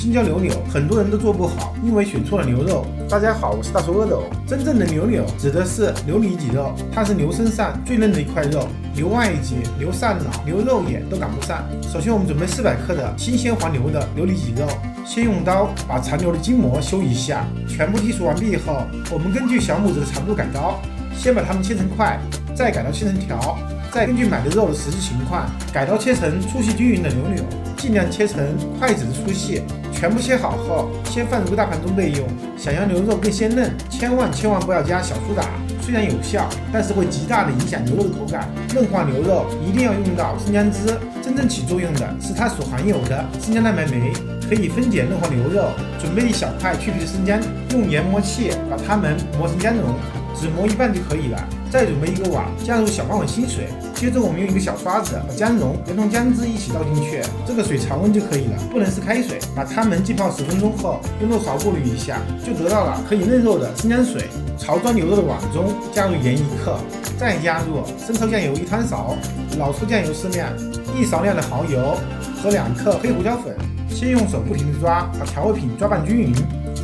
青椒牛柳很多人都做不好，因为选错了牛肉。大家好，我是大叔阿斗。真正的牛柳指的是牛里脊肉，它是牛身上最嫩的一块肉，牛外脊、牛上脑、牛肉眼都赶不上。首先我们准备400克的新鲜黄牛的牛里脊肉，先用刀把残留的筋膜修一下，全部剔除完毕后，我们根据小拇指的长度改刀，先把它们切成块，再改刀切成条，再根据买的肉的实际情况改刀切成粗细均匀的牛柳，尽量切成筷子的粗细。全部切好后，先放入个大盘中备用。想要牛肉更鲜嫩，千万不要加小苏打，虽然有效，但是会极大的影响牛肉的口感。嫩化牛肉一定要用到生姜汁，真正起作用的是它所含有的生姜蛋白酶，可以分解嫩化牛肉。准备一小块去皮的生姜，用研磨器把它们磨成姜蓉，只磨一半就可以了。再准备一个碗，加入小半碗清水，接着我们用一个小刷子把姜蓉连同姜汁一起倒进去，这个水常温就可以了，不能是开水。把它们浸泡10分钟后，用漏勺过滤一下，就得到了可以嫩肉的生姜水。潮装牛肉的碗中加入盐1克，再加入生抽酱油1汤勺，老抽酱油适量，1勺量的蚝油和2克黑胡椒粉。先用手不停地抓，把调味品抓拌均匀。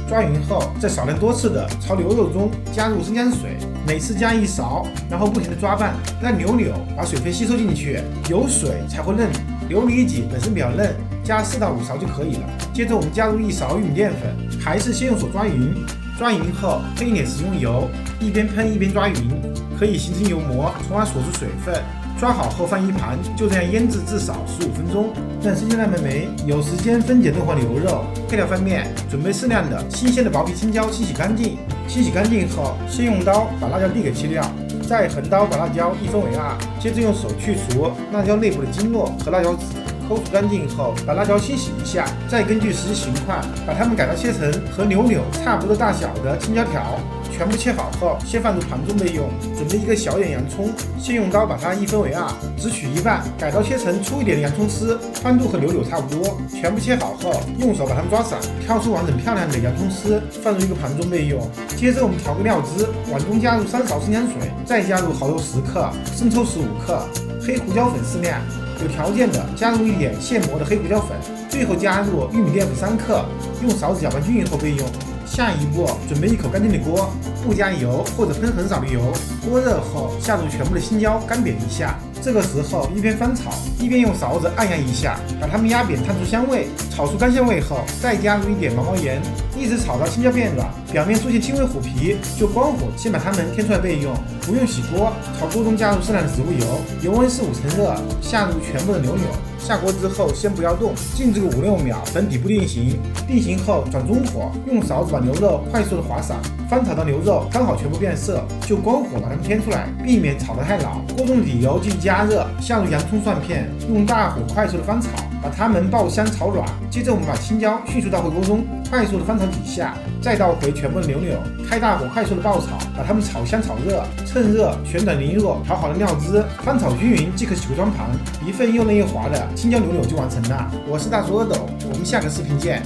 抓匀后，再少量多次的朝牛肉中加入生姜水，每次加1勺，然后不停地抓拌，让牛柳把水分吸收进去，有水才会嫩。牛里脊本身比较嫩，加4到5勺就可以了。接着我们加入1勺玉米淀粉，还是先用手抓匀，抓匀后喷一点食用油，一边喷一边抓匀，可以形成油膜，从而锁住水分。抓好后放一旁，就这样腌制至少15分钟，让生姜蛋白酶有时间分解嫩化牛肉。配料方面，准备适量的新鲜的薄皮青椒，清洗干净。清洗干净后，先用刀把辣椒蒂给切掉，再横刀把辣椒一分为2，接着用手去除辣椒内部的经络和辣椒籽。抠除干净后，把辣椒清洗一下，再根据实际情况把它们改刀切成和牛柳差不多大小的青椒条。全部切好后，先放入盘中备用。准备一个小眼洋葱，先用刀把它一分为2，只取一半，改刀切成粗一点的洋葱丝，宽度和牛柳差不多。全部切好后，用手把它们抓散，挑出完整漂亮的洋葱丝，放入一个盘中备用。接着我们调个料汁，碗中加入3勺生姜水，再加入蚝油10克，生抽15克，黑胡椒粉适量。有条件的加入一点现磨的黑胡椒粉，最后加入玉米淀粉3克，用勺子搅拌均匀后备用。下一步，准备一口干净的锅，不加油或者喷很少的油。锅热后，下入全部的青椒，干煸一下。这个时候一边翻炒，一边用勺子按压一下，把它们压扁，烫出香味。炒出干香味后，再加入一点毛盐，一直炒到青椒变软，表面出现轻微虎皮，就关火，先把它们添出来备用。不用洗锅，炒锅中加入适量的植物油，油温是5成热，下入全部的牛柳。下锅之后先不要动，静置个5-6秒，等底部定型。定型后转中火，用勺子把牛肉快速的划散，翻炒到牛肉刚好全部变色，就关火把它们添出来，避免炒得太老。锅中底油继续加热，下入洋葱蒜片，用大火快速的翻炒，把它们爆香炒软。接着我们把青椒迅速倒回锅中，快速的翻炒几下，再倒回全部的牛柳，开大火快速的爆炒，把它们炒香炒热。趁热旋转淋入调好的料汁，翻炒均匀即可起锅装盘。一份又嫩又滑的青椒牛柳就完成了。我是大叔阿斗，我们下个视频见。